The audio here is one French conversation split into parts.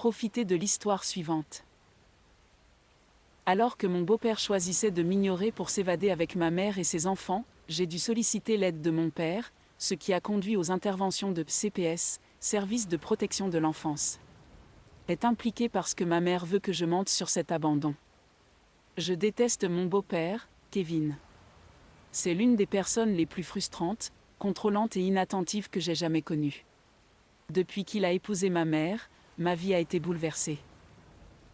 Profitez de l'histoire suivante. Alors que mon beau-père choisissait de m'ignorer pour s'évader avec ma mère et ses enfants, j'ai dû solliciter l'aide de mon père, ce qui a conduit aux interventions de CPS, Service de protection de l'enfance. Est impliqué parce que ma mère veut que je mente sur cet abandon. Je déteste mon beau-père, Kevin. C'est l'une des personnes les plus frustrantes, contrôlantes et inattentives que j'ai jamais connues. Depuis qu'il a épousé ma mère, ma vie a été bouleversée.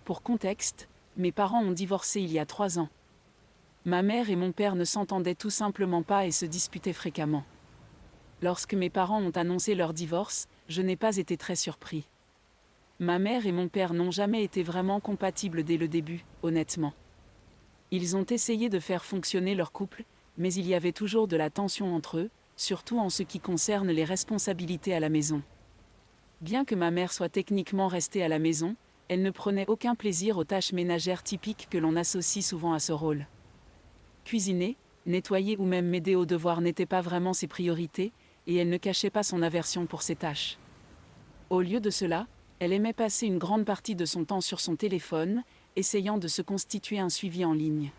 Pour contexte, mes parents ont divorcé il y a 3 ans. Ma mère et mon père ne s'entendaient tout simplement pas et se disputaient fréquemment. Lorsque mes parents ont annoncé leur divorce, je n'ai pas été très surpris. Ma mère et mon père n'ont jamais été vraiment compatibles dès le début, honnêtement. Ils ont essayé de faire fonctionner leur couple, mais il y avait toujours de la tension entre eux, surtout en ce qui concerne les responsabilités à la maison. Bien que ma mère soit techniquement restée à la maison, elle ne prenait aucun plaisir aux tâches ménagères typiques que l'on associe souvent à ce rôle. Cuisiner, nettoyer ou même m'aider aux devoirs n'étaient pas vraiment ses priorités, et elle ne cachait pas son aversion pour ces tâches. Au lieu de cela, elle aimait passer une grande partie de son temps sur son téléphone, essayant de se constituer un suivi en ligne.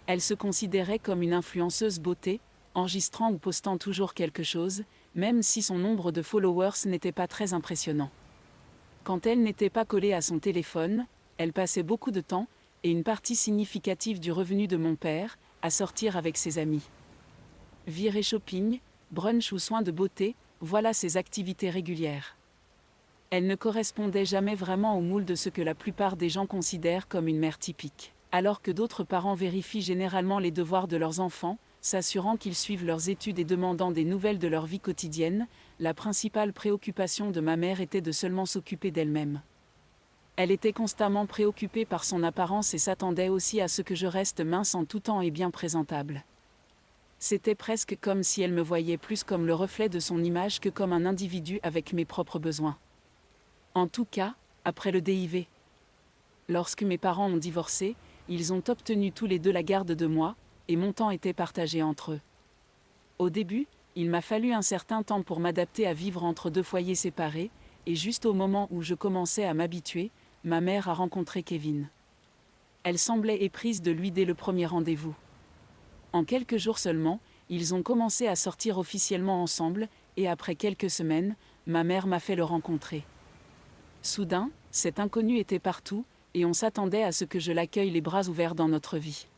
Elle se considérait comme une influenceuse beauté, enregistrant ou postant toujours quelque chose, même si son nombre de followers n'était pas très impressionnant. Quand elle n'était pas collée à son téléphone, elle passait beaucoup de temps, et une partie significative du revenu de mon père, à sortir avec ses amis. Virée shopping, brunch ou soins de beauté, voilà ses activités régulières. Elle ne correspondait jamais vraiment au moule de ce que la plupart des gens considèrent comme une mère typique. Alors que d'autres parents vérifient généralement les devoirs de leurs enfants, s'assurant qu'ils suivent leurs études et demandant des nouvelles de leur vie quotidienne, la principale préoccupation de ma mère était de seulement s'occuper d'elle-même. Elle était constamment préoccupée par son apparence et s'attendait aussi à ce que je reste mince en tout temps et bien présentable. C'était presque comme si elle me voyait plus comme le reflet de son image que comme un individu avec mes propres besoins. En tout cas, après le DIV. Lorsque mes parents ont divorcé, ils ont obtenu tous les deux la garde de moi, et mon temps était partagé entre eux. Au début, il m'a fallu un certain temps pour m'adapter à vivre entre 2 foyers séparés, et juste au moment où je commençais à m'habituer, ma mère a rencontré Kevin. Elle semblait éprise de lui dès le premier rendez-vous. En quelques jours seulement, ils ont commencé à sortir officiellement ensemble, et après quelques semaines, ma mère m'a fait le rencontrer. Soudain, cet inconnu était partout, et on s'attendait à ce que je l'accueille les bras ouverts dans notre vie.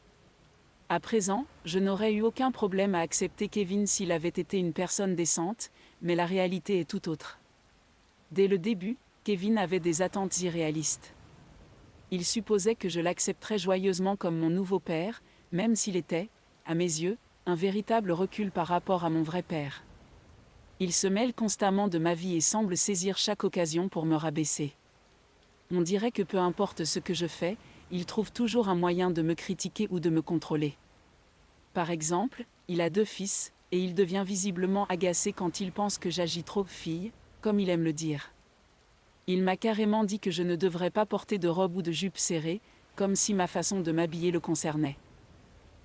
À présent, je n'aurais eu aucun problème à accepter Kevin s'il avait été une personne décente, mais la réalité est tout autre. Dès le début, Kevin avait des attentes irréalistes. Il supposait que je l'accepterais joyeusement comme mon nouveau père, même s'il était, à mes yeux, un véritable recul par rapport à mon vrai père. Il se mêle constamment de ma vie et semble saisir chaque occasion pour me rabaisser. On dirait que peu importe ce que je fais, il trouve toujours un moyen de me critiquer ou de me contrôler. Par exemple, il a 2 fils, et il devient visiblement agacé quand il pense que j'agis trop fille, comme il aime le dire. Il m'a carrément dit que je ne devrais pas porter de robe ou de jupe serrée, comme si ma façon de m'habiller le concernait.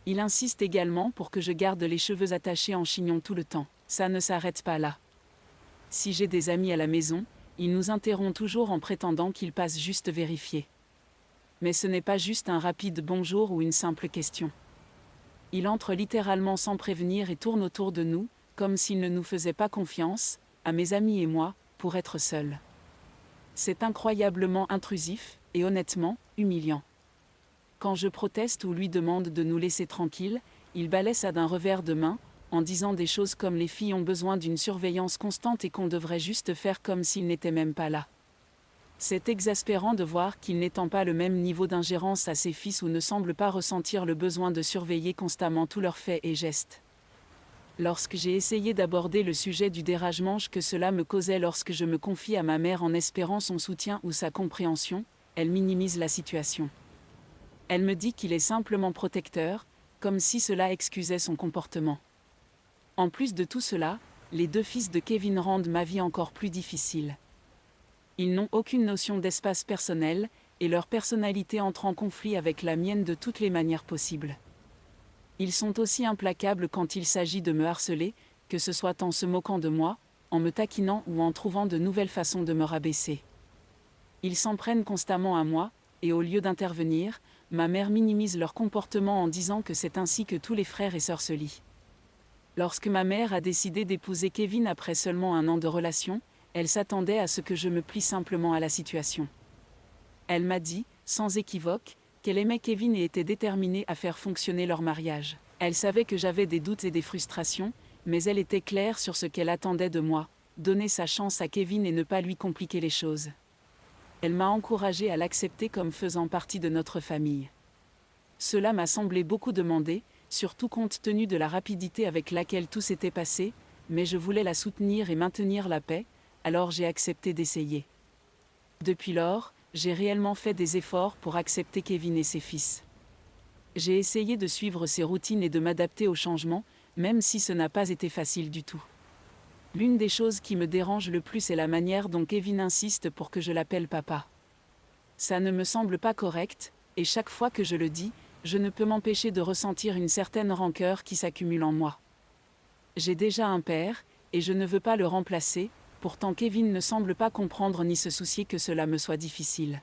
Il insiste également pour que je garde les cheveux attachés en chignon tout le temps. Ça ne s'arrête pas là. Si j'ai des amis à la maison, il nous interrompt toujours en prétendant qu'ils passent juste vérifier. Mais ce n'est pas juste un rapide bonjour ou une simple question. Il entre littéralement sans prévenir et tourne autour de nous, comme s'il ne nous faisait pas confiance, à mes amis et moi, pour être seuls. C'est incroyablement intrusif, et honnêtement, humiliant. Quand je proteste ou lui demande de nous laisser tranquilles, il balaie ça d'un revers de main, en disant des choses comme les filles ont besoin d'une surveillance constante et qu'on devrait juste faire comme s'il n'était même pas là. C'est exaspérant de voir qu'il n'étend pas le même niveau d'ingérence à ses fils ou ne semble pas ressentir le besoin de surveiller constamment tous leurs faits et gestes. Lorsque j'ai essayé d'aborder le sujet du dérangement que cela me causait lorsque je me confie à ma mère en espérant son soutien ou sa compréhension, elle minimise la situation. Elle me dit qu'il est simplement protecteur, comme si cela excusait son comportement. En plus de tout cela, les 2 fils de Kevin rendent ma vie encore plus difficile. Ils n'ont aucune notion d'espace personnel, et leur personnalité entre en conflit avec la mienne de toutes les manières possibles. Ils sont aussi implacables quand il s'agit de me harceler, que ce soit en se moquant de moi, en me taquinant ou en trouvant de nouvelles façons de me rabaisser. Ils s'en prennent constamment à moi, et au lieu d'intervenir, ma mère minimise leur comportement en disant que c'est ainsi que tous les frères et sœurs se lient. Lorsque ma mère a décidé d'épouser Kevin après seulement 1 an de relation, elle s'attendait à ce que je me plie simplement à la situation. Elle m'a dit, sans équivoque, qu'elle aimait Kevin et était déterminée à faire fonctionner leur mariage. Elle savait que j'avais des doutes et des frustrations, mais elle était claire sur ce qu'elle attendait de moi, donner sa chance à Kevin et ne pas lui compliquer les choses. Elle m'a encouragée à l'accepter comme faisant partie de notre famille. Cela m'a semblé beaucoup demander, surtout compte tenu de la rapidité avec laquelle tout s'était passé, mais je voulais la soutenir et maintenir la paix, alors j'ai accepté d'essayer. Depuis lors, j'ai réellement fait des efforts pour accepter Kevin et ses fils. J'ai essayé de suivre ses routines et de m'adapter aux changements, même si ce n'a pas été facile du tout. L'une des choses qui me dérange le plus est la manière dont Kevin insiste pour que je l'appelle papa. Ça ne me semble pas correct, et chaque fois que je le dis, je ne peux m'empêcher de ressentir une certaine rancœur qui s'accumule en moi. J'ai déjà un père, et je ne veux pas le remplacer, pourtant Kevin ne semble pas comprendre ni se soucier que cela me soit difficile.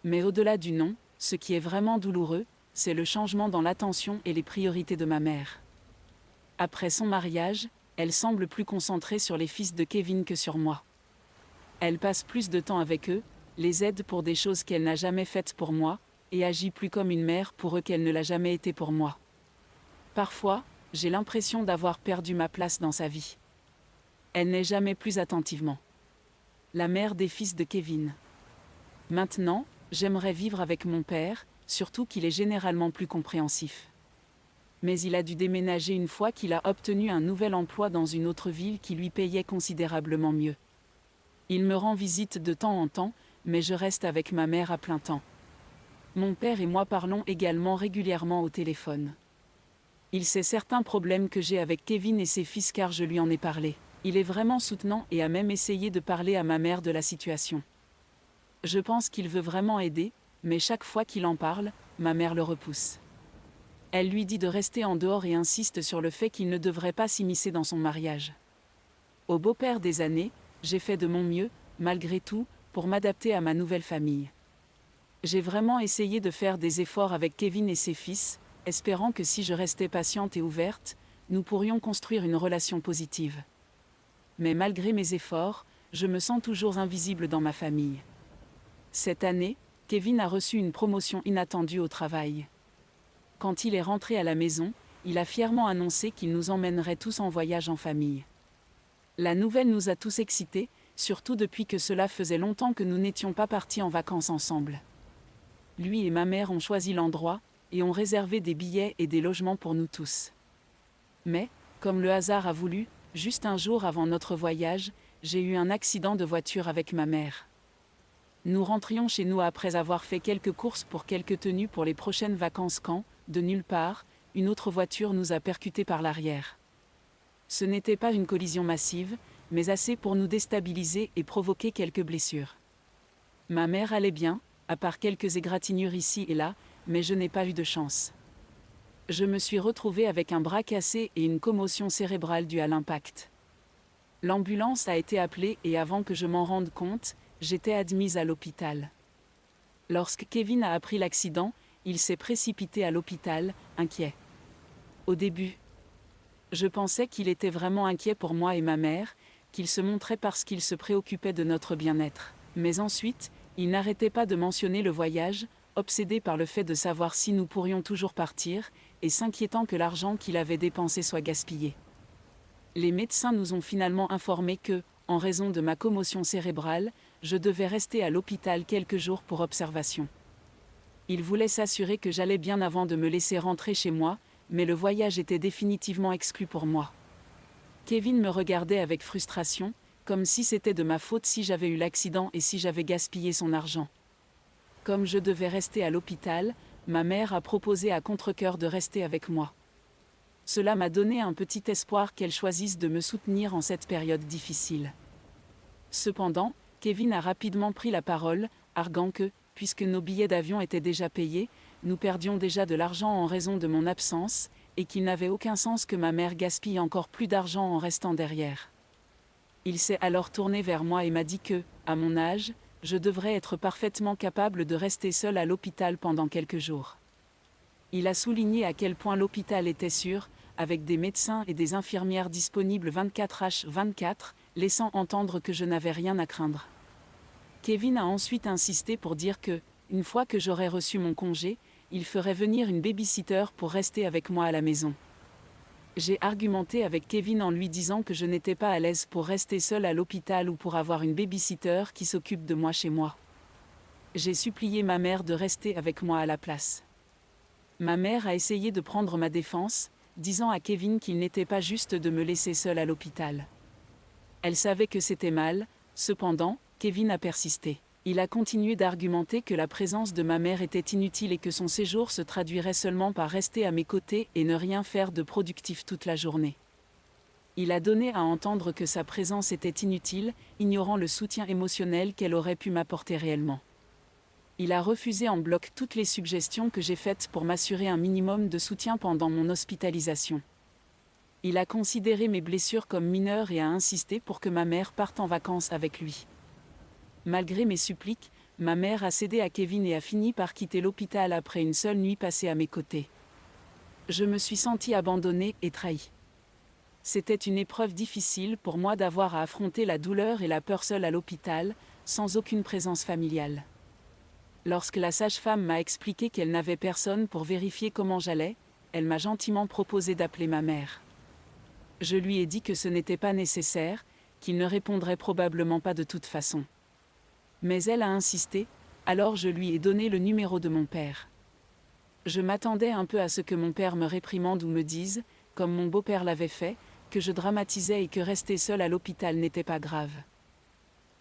Mais au-delà du nom, ce qui est vraiment douloureux, c'est le changement dans l'attention et les priorités de ma mère. Après son mariage, elle semble plus concentrée sur les fils de Kevin que sur moi. Elle passe plus de temps avec eux, les aide pour des choses qu'elle n'a jamais faites pour moi, et agit plus comme une mère pour eux qu'elle ne l'a jamais été pour moi. Parfois, j'ai l'impression d'avoir perdu ma place dans sa vie. Elle n'est jamais plus attentivement la mère des fils de Kevin. Maintenant, j'aimerais vivre avec mon père, surtout qu'il est généralement plus compréhensif. Mais il a dû déménager une fois qu'il a obtenu un nouvel emploi dans une autre ville qui lui payait considérablement mieux. Il me rend visite de temps en temps, mais je reste avec ma mère à plein temps. Mon père et moi parlons également régulièrement au téléphone. Il sait certains problèmes que j'ai avec Kevin et ses fils car je lui en ai parlé. Il est vraiment soutenant et a même essayé de parler à ma mère de la situation. Je pense qu'il veut vraiment aider, mais chaque fois qu'il en parle, ma mère le repousse. Elle lui dit de rester en dehors et insiste sur le fait qu'il ne devrait pas s'immiscer dans son mariage. Au beau-père des années, j'ai fait de mon mieux, malgré tout, pour m'adapter à ma nouvelle famille. J'ai vraiment essayé de faire des efforts avec Kevin et ses fils, espérant que si je restais patiente et ouverte, nous pourrions construire une relation positive. Mais malgré mes efforts, je me sens toujours invisible dans ma famille. Cette année, Kevin a reçu une promotion inattendue au travail. Quand il est rentré à la maison, il a fièrement annoncé qu'il nous emmènerait tous en voyage en famille. La nouvelle nous a tous excités, surtout depuis que cela faisait longtemps que nous n'étions pas partis en vacances ensemble. Lui et ma mère ont choisi l'endroit, et ont réservé des billets et des logements pour nous tous. Mais, comme le hasard a voulu, juste un jour avant notre voyage, j'ai eu un accident de voiture avec ma mère. Nous rentrions chez nous après avoir fait quelques courses pour quelques tenues pour les prochaines vacances quand, de nulle part, une autre voiture nous a percutés par l'arrière. Ce n'était pas une collision massive, mais assez pour nous déstabiliser et provoquer quelques blessures. Ma mère allait bien, à part quelques égratignures ici et là, mais je n'ai pas eu de chance. Je me suis retrouvée avec un bras cassé et une commotion cérébrale due à l'impact. L'ambulance a été appelée et avant que je m'en rende compte, j'étais admise à l'hôpital. Lorsque Kevin a appris l'accident, il s'est précipité à l'hôpital, inquiet. Au début, je pensais qu'il était vraiment inquiet pour moi et ma mère, qu'il se montrait parce qu'il se préoccupait de notre bien-être. Mais ensuite, il n'arrêtait pas de mentionner le voyage, obsédé par le fait de savoir si nous pourrions toujours partir, et s'inquiétant que l'argent qu'il avait dépensé soit gaspillé. Les médecins nous ont finalement informé que, en raison de ma commotion cérébrale, je devais rester à l'hôpital quelques jours pour observation. Ils voulaient s'assurer que j'allais bien avant de me laisser rentrer chez moi, mais le voyage était définitivement exclu pour moi. Kevin me regardait avec frustration, comme si c'était de ma faute si j'avais eu l'accident et si j'avais gaspillé son argent. Comme je devais rester à l'hôpital, ma mère a proposé à contre-cœur de rester avec moi. Cela m'a donné un petit espoir qu'elle choisisse de me soutenir en cette période difficile. Cependant, Kevin a rapidement pris la parole, arguant que, puisque nos billets d'avion étaient déjà payés, nous perdions déjà de l'argent en raison de mon absence, et qu'il n'avait aucun sens que ma mère gaspille encore plus d'argent en restant derrière. Il s'est alors tourné vers moi et m'a dit que, à mon âge, je devrais être parfaitement capable de rester seule à l'hôpital pendant quelques jours. Il a souligné à quel point l'hôpital était sûr, avec des médecins et des infirmières disponibles 24h24, laissant entendre que je n'avais rien à craindre. Kevin a ensuite insisté pour dire que, une fois que j'aurais reçu mon congé, il ferait venir une baby-sitter pour rester avec moi à la maison. J'ai argumenté avec Kevin en lui disant que je n'étais pas à l'aise pour rester seule à l'hôpital ou pour avoir une baby-sitter qui s'occupe de moi chez moi. J'ai supplié ma mère de rester avec moi à la place. Ma mère a essayé de prendre ma défense, disant à Kevin qu'il n'était pas juste de me laisser seule à l'hôpital. Elle savait que c'était mal, cependant, Kevin a persisté. Il a continué d'argumenter que la présence de ma mère était inutile et que son séjour se traduirait seulement par rester à mes côtés et ne rien faire de productif toute la journée. Il a donné à entendre que sa présence était inutile, ignorant le soutien émotionnel qu'elle aurait pu m'apporter réellement. Il a refusé en bloc toutes les suggestions que j'ai faites pour m'assurer un minimum de soutien pendant mon hospitalisation. Il a considéré mes blessures comme mineures et a insisté pour que ma mère parte en vacances avec lui. Malgré mes suppliques, ma mère a cédé à Kevin et a fini par quitter l'hôpital après une seule nuit passée à mes côtés. Je me suis sentie abandonnée et trahie. C'était une épreuve difficile pour moi d'avoir à affronter la douleur et la peur seule à l'hôpital, sans aucune présence familiale. Lorsque la sage-femme m'a expliqué qu'elle n'avait personne pour vérifier comment j'allais, elle m'a gentiment proposé d'appeler ma mère. Je lui ai dit que ce n'était pas nécessaire, qu'il ne répondrait probablement pas de toute façon. Mais elle a insisté, alors je lui ai donné le numéro de mon père. Je m'attendais un peu à ce que mon père me réprimande ou me dise, comme mon beau-père l'avait fait, que je dramatisais et que rester seule à l'hôpital n'était pas grave.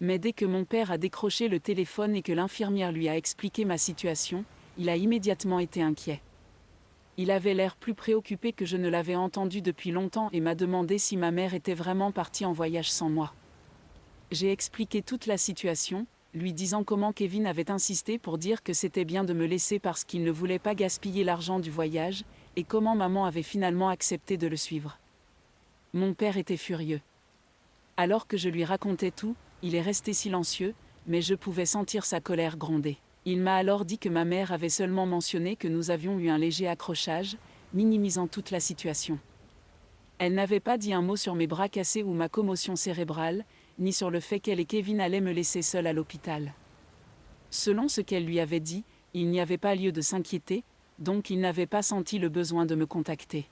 Mais dès que mon père a décroché le téléphone et que l'infirmière lui a expliqué ma situation, il a immédiatement été inquiet. Il avait l'air plus préoccupé que je ne l'avais entendu depuis longtemps et m'a demandé si ma mère était vraiment partie en voyage sans moi. J'ai expliqué toute la situation, lui disant comment Kevin avait insisté pour dire que c'était bien de me laisser parce qu'il ne voulait pas gaspiller l'argent du voyage, et comment maman avait finalement accepté de le suivre. Mon père était furieux. Alors que je lui racontais tout, il est resté silencieux, mais je pouvais sentir sa colère gronder. Il m'a alors dit que ma mère avait seulement mentionné que nous avions eu un léger accrochage, minimisant toute la situation. Elle n'avait pas dit un mot sur mes bras cassés ou ma commotion cérébrale, ni sur le fait qu'elle et Kevin allaient me laisser seule à l'hôpital. Selon ce qu'elle lui avait dit, il n'y avait pas lieu de s'inquiéter, donc il n'avait pas senti le besoin de me contacter.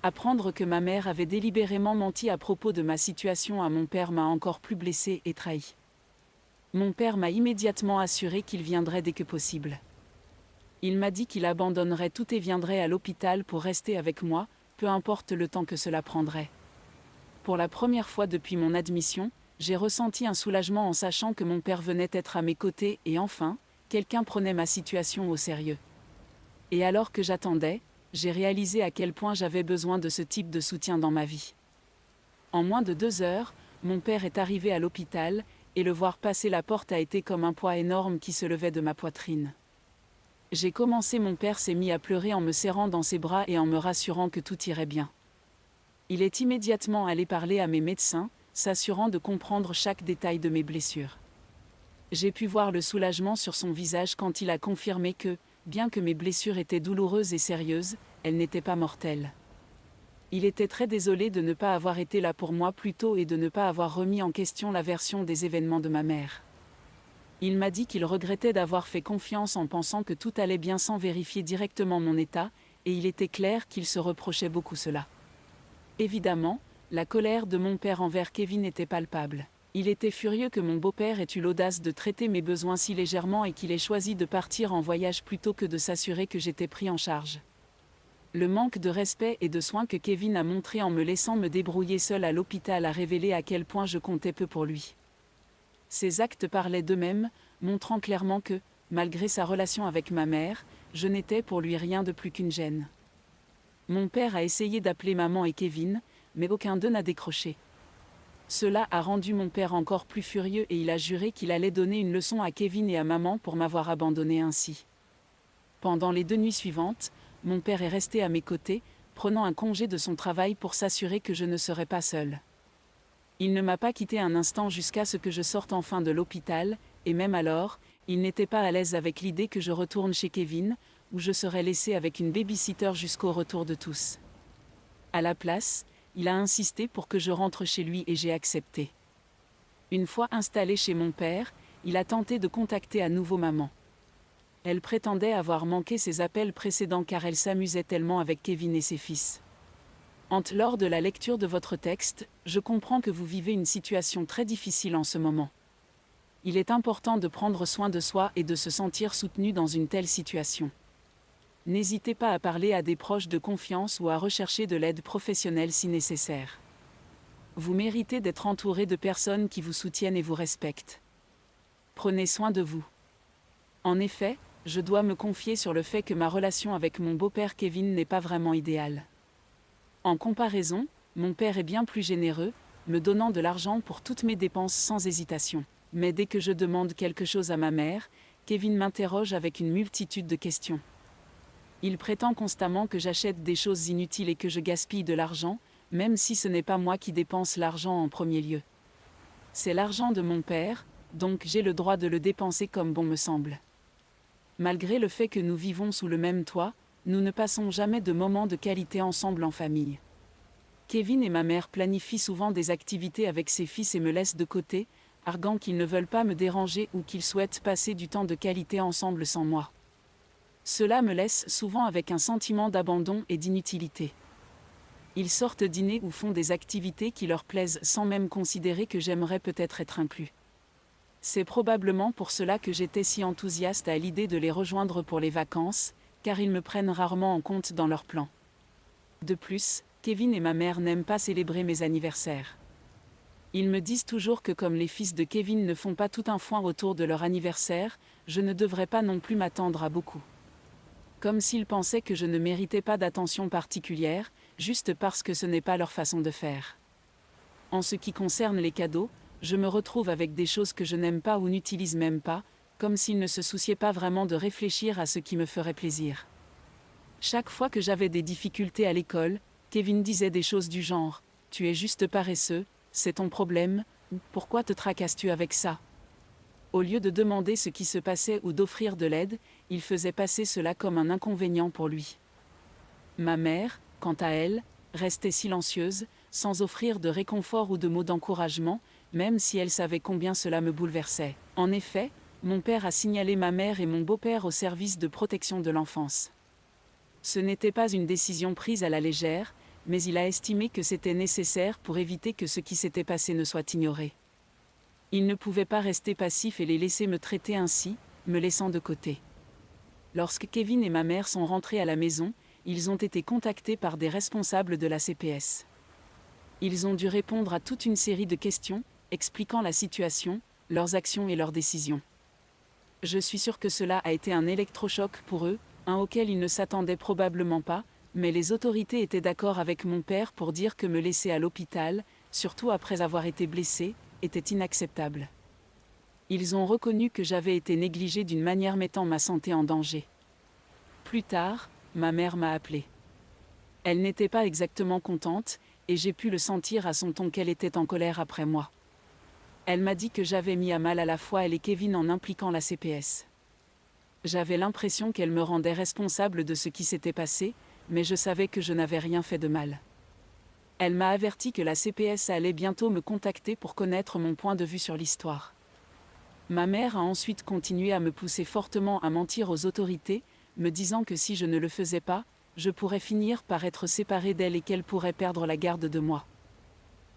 Apprendre que ma mère avait délibérément menti à propos de ma situation à mon père m'a encore plus blessée et trahie. Mon père m'a immédiatement assuré qu'il viendrait dès que possible. Il m'a dit qu'il abandonnerait tout et viendrait à l'hôpital pour rester avec moi, peu importe le temps que cela prendrait. Pour la première fois depuis mon admission, j'ai ressenti un soulagement en sachant que mon père venait être à mes côtés et enfin, quelqu'un prenait ma situation au sérieux. Et alors que j'attendais, j'ai réalisé à quel point j'avais besoin de ce type de soutien dans ma vie. En moins de 2 heures, mon père est arrivé à l'hôpital, et le voir passer la porte a été comme un poids énorme qui se levait de ma poitrine. Mon père s'est mis à pleurer en me serrant dans ses bras et en me rassurant que tout irait bien. Il est immédiatement allé parler à mes médecins, s'assurant de comprendre chaque détail de mes blessures. J'ai pu voir le soulagement sur son visage quand il a confirmé que, bien que mes blessures étaient douloureuses et sérieuses, elles n'étaient pas mortelles. Il était très désolé de ne pas avoir été là pour moi plus tôt et de ne pas avoir remis en question la version des événements de ma mère. Il m'a dit qu'il regrettait d'avoir fait confiance en pensant que tout allait bien sans vérifier directement mon état, et il était clair qu'il se reprochait beaucoup cela. Évidemment, la colère de mon père envers Kevin était palpable. Il était furieux que mon beau-père ait eu l'audace de traiter mes besoins si légèrement et qu'il ait choisi de partir en voyage plutôt que de s'assurer que j'étais pris en charge. Le manque de respect et de soin que Kevin a montré en me laissant me débrouiller seule à l'hôpital a révélé à quel point je comptais peu pour lui. Ses actes parlaient d'eux-mêmes, montrant clairement que, malgré sa relation avec ma mère, je n'étais pour lui rien de plus qu'une gêne. Mon père a essayé d'appeler maman et Kevin, mais aucun d'eux n'a décroché. Cela a rendu mon père encore plus furieux et il a juré qu'il allait donner une leçon à Kevin et à maman pour m'avoir abandonné ainsi. Pendant les 2 nuits suivantes, mon père est resté à mes côtés, prenant un congé de son travail pour s'assurer que je ne serais pas seule. Il ne m'a pas quitté un instant jusqu'à ce que je sorte enfin de l'hôpital, et même alors, il n'était pas à l'aise avec l'idée que je retourne chez Kevin, où je serais laissée avec une baby-sitter jusqu'au retour de tous. À la place, il a insisté pour que je rentre chez lui et j'ai accepté. Une fois installé chez mon père, il a tenté de contacter à nouveau maman. Elle prétendait avoir manqué ses appels précédents car elle s'amusait tellement avec Kevin et ses fils. Lors de la lecture de votre texte, je comprends que vous vivez une situation très difficile en ce moment. Il est important de prendre soin de soi et de se sentir soutenu dans une telle situation. N'hésitez pas à parler à des proches de confiance ou à rechercher de l'aide professionnelle si nécessaire. Vous méritez d'être entouré de personnes qui vous soutiennent et vous respectent. Prenez soin de vous. En effet, je dois me confier sur le fait que ma relation avec mon beau-père Kevin n'est pas vraiment idéale. En comparaison, mon père est bien plus généreux, me donnant de l'argent pour toutes mes dépenses sans hésitation. Mais dès que je demande quelque chose à ma mère, Kevin m'interroge avec une multitude de questions. Il prétend constamment que j'achète des choses inutiles et que je gaspille de l'argent, même si ce n'est pas moi qui dépense l'argent en premier lieu. C'est l'argent de mon père, donc j'ai le droit de le dépenser comme bon me semble. Malgré le fait que nous vivons sous le même toit, nous ne passons jamais de moments de qualité ensemble en famille. Kevin et ma mère planifient souvent des activités avec ses fils et me laissent de côté, arguant qu'ils ne veulent pas me déranger ou qu'ils souhaitent passer du temps de qualité ensemble sans moi. Cela me laisse souvent avec un sentiment d'abandon et d'inutilité. Ils sortent dîner ou font des activités qui leur plaisent sans même considérer que j'aimerais peut-être être inclus. C'est probablement pour cela que j'étais si enthousiaste à l'idée de les rejoindre pour les vacances, car ils me prennent rarement en compte dans leurs plans. De plus, Kevin et ma mère n'aiment pas célébrer mes anniversaires. Ils me disent toujours que comme les fils de Kevin ne font pas tout un foin autour de leur anniversaire, je ne devrais pas non plus m'attendre à beaucoup. Comme s'ils pensaient que je ne méritais pas d'attention particulière, juste parce que ce n'est pas leur façon de faire. En ce qui concerne les cadeaux, je me retrouve avec des choses que je n'aime pas ou n'utilise même pas, comme s'ils ne se souciaient pas vraiment de réfléchir à ce qui me ferait plaisir. Chaque fois que j'avais des difficultés à l'école, Kevin disait des choses du genre « Tu es juste paresseux, c'est ton problème, ou pourquoi te tracasses-tu avec ça ?» Au lieu de demander ce qui se passait ou d'offrir de l'aide, il faisait passer cela comme un inconvénient pour lui. Ma mère, quant à elle, restait silencieuse, sans offrir de réconfort ou de mots d'encouragement, même si elle savait combien cela me bouleversait. En effet, mon père a signalé ma mère et mon beau-père au service de protection de l'enfance. Ce n'était pas une décision prise à la légère, mais il a estimé que c'était nécessaire pour éviter que ce qui s'était passé ne soit ignoré. Il ne pouvait pas rester passif et les laisser me traiter ainsi, me laissant de côté. Lorsque Kevin et ma mère sont rentrés à la maison, ils ont été contactés par des responsables de la CPS. Ils ont dû répondre à toute une série de questions, expliquant la situation, leurs actions et leurs décisions. Je suis sûre que cela a été un électrochoc pour eux, un auquel ils ne s'attendaient probablement pas, mais les autorités étaient d'accord avec mon père pour dire que me laisser à l'hôpital, surtout après avoir été blessé, était inacceptable. Ils ont reconnu que j'avais été négligée d'une manière mettant ma santé en danger. Plus tard, ma mère m'a appelée. Elle n'était pas exactement contente, et j'ai pu le sentir à son ton qu'elle était en colère après moi. Elle m'a dit que j'avais mis à mal à la fois elle et Kevin en impliquant la CPS. J'avais l'impression qu'elle me rendait responsable de ce qui s'était passé, mais je savais que je n'avais rien fait de mal. Elle m'a averti que la CPS allait bientôt me contacter pour connaître mon point de vue sur l'histoire. Ma mère a ensuite continué à me pousser fortement à mentir aux autorités, me disant que si je ne le faisais pas, je pourrais finir par être séparée d'elle et qu'elle pourrait perdre la garde de moi.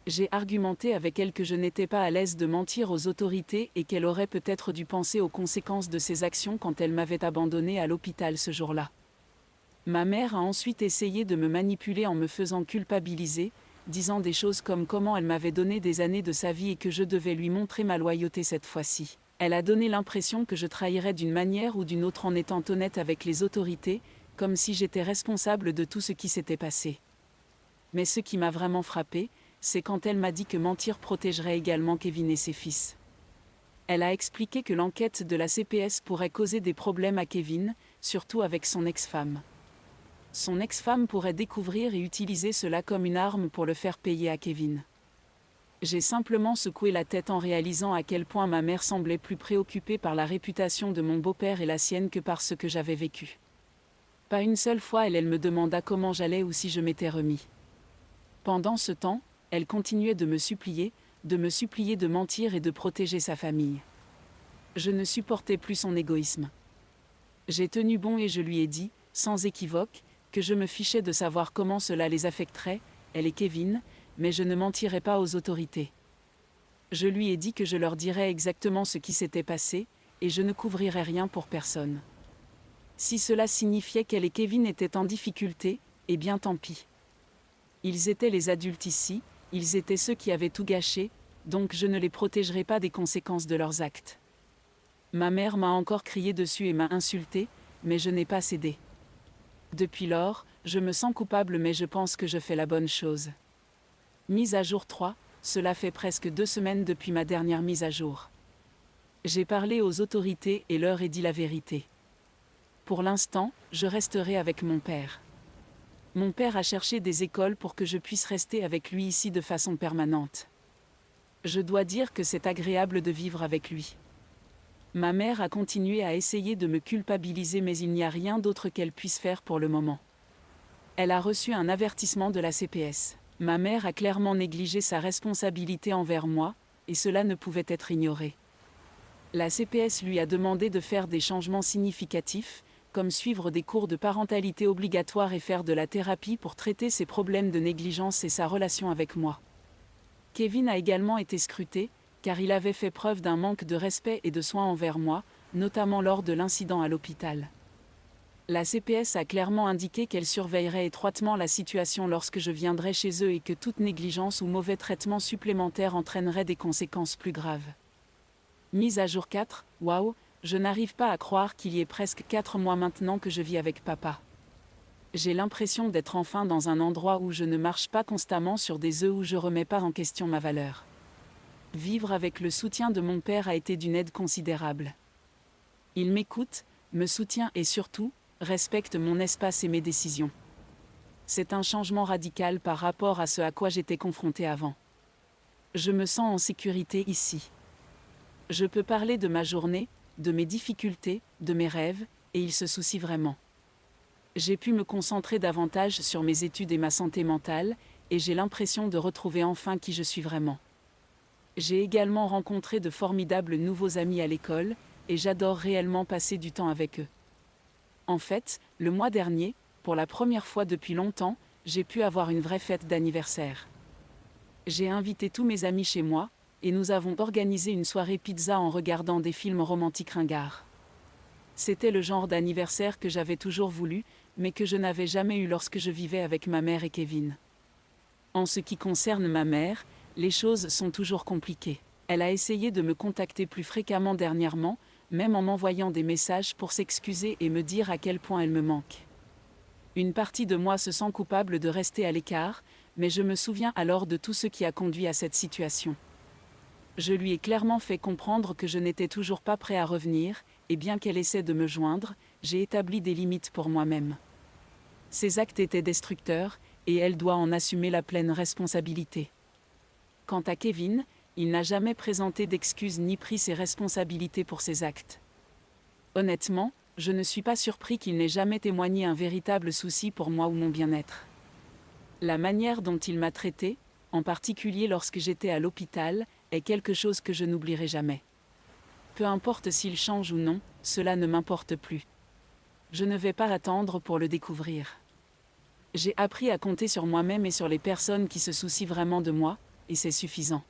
J'ai argumenté avec elle que je n'étais pas à l'aise de mentir aux autorités et qu'elle aurait peut-être dû penser aux conséquences de ses actions quand elle m'avait abandonnée à l'hôpital ce jour-là. Ma mère a ensuite essayé de me manipuler en me faisant culpabiliser, disant des choses comme comment elle m'avait donné des années de sa vie et que je devais lui montrer ma loyauté cette fois-ci. Elle a donné l'impression que je trahirais d'une manière ou d'une autre en étant honnête avec les autorités, comme si j'étais responsable de tout ce qui s'était passé. Mais ce qui m'a vraiment frappée, c'est quand elle m'a dit que mentir protégerait également Kevin et ses fils. Elle a expliqué que l'enquête de la CPS pourrait causer des problèmes à Kevin, surtout avec son ex-femme. Son ex-femme pourrait découvrir et utiliser cela comme une arme pour le faire payer à Kevin. J'ai simplement secoué la tête en réalisant à quel point ma mère semblait plus préoccupée par la réputation de mon beau-père et la sienne que par ce que j'avais vécu. Pas une seule fois elle me demanda comment j'allais ou si je m'étais remis. Pendant ce temps, elle continuait de me supplier de mentir et de protéger sa famille. Je ne supportais plus son égoïsme. J'ai tenu bon et je lui ai dit, sans équivoque, que je me fichais de savoir comment cela les affecterait, elle et Kevin, mais je ne mentirais pas aux autorités. Je lui ai dit que je leur dirais exactement ce qui s'était passé, et je ne couvrirais rien pour personne. Si cela signifiait qu'elle et Kevin étaient en difficulté, eh bien tant pis. Ils étaient les adultes ici, ils étaient ceux qui avaient tout gâché, donc je ne les protégerai pas des conséquences de leurs actes. Ma mère m'a encore crié dessus et m'a insulté, mais je n'ai pas cédé. Depuis lors, je me sens coupable mais je pense que je fais la bonne chose. Mise à jour 3, cela fait presque 2 semaines depuis ma dernière mise à jour. J'ai parlé aux autorités et leur ai dit la vérité. Pour l'instant, je resterai avec mon père. Mon père a cherché des écoles pour que je puisse rester avec lui ici de façon permanente. Je dois dire que c'est agréable de vivre avec lui. Ma mère a continué à essayer de me culpabiliser mais il n'y a rien d'autre qu'elle puisse faire pour le moment. Elle a reçu un avertissement de la CPS. Ma mère a clairement négligé sa responsabilité envers moi, et cela ne pouvait être ignoré. La CPS lui a demandé de faire des changements significatifs, comme suivre des cours de parentalité obligatoires et faire de la thérapie pour traiter ses problèmes de négligence et sa relation avec moi. Kevin a également été scruté, car il avait fait preuve d'un manque de respect et de soin envers moi, notamment lors de l'incident à l'hôpital. La CPS a clairement indiqué qu'elle surveillerait étroitement la situation lorsque je viendrais chez eux et que toute négligence ou mauvais traitement supplémentaire entraînerait des conséquences plus graves. Mise à jour 4, waouh, je n'arrive pas à croire qu'il y ait presque 4 mois maintenant que je vis avec papa. J'ai l'impression d'être enfin dans un endroit où je ne marche pas constamment sur des œufs, où je remets pas en question ma valeur. Vivre avec le soutien de mon père a été d'une aide considérable. Il m'écoute, me soutient et surtout, respecte mon espace et mes décisions. C'est un changement radical par rapport à ce à quoi j'étais confrontée avant. Je me sens en sécurité ici. Je peux parler de ma journée, de mes difficultés, de mes rêves, et il se soucie vraiment. J'ai pu me concentrer davantage sur mes études et ma santé mentale, et j'ai l'impression de retrouver enfin qui je suis vraiment. J'ai également rencontré de formidables nouveaux amis à l'école, et j'adore réellement passer du temps avec eux. En fait, le mois dernier, pour la première fois depuis longtemps, j'ai pu avoir une vraie fête d'anniversaire. J'ai invité tous mes amis chez moi, et nous avons organisé une soirée pizza en regardant des films romantiques ringards. C'était le genre d'anniversaire que j'avais toujours voulu, mais que je n'avais jamais eu lorsque je vivais avec ma mère et Kevin. En ce qui concerne ma mère, les choses sont toujours compliquées. Elle a essayé de me contacter plus fréquemment dernièrement, même en m'envoyant des messages pour s'excuser et me dire à quel point elle me manque. Une partie de moi se sent coupable de rester à l'écart, mais je me souviens alors de tout ce qui a conduit à cette situation. Je lui ai clairement fait comprendre que je n'étais toujours pas prêt à revenir, et bien qu'elle essaie de me joindre, j'ai établi des limites pour moi-même. Ces actes étaient destructeurs, et elle doit en assumer la pleine responsabilité. Quant à Kevin, il n'a jamais présenté d'excuses ni pris ses responsabilités pour ses actes. Honnêtement, je ne suis pas surpris qu'il n'ait jamais témoigné un véritable souci pour moi ou mon bien-être. La manière dont il m'a traité, en particulier lorsque j'étais à l'hôpital, est quelque chose que je n'oublierai jamais. Peu importe s'il change ou non, cela ne m'importe plus. Je ne vais pas attendre pour le découvrir. J'ai appris à compter sur moi-même et sur les personnes qui se soucient vraiment de moi, et c'est suffisant.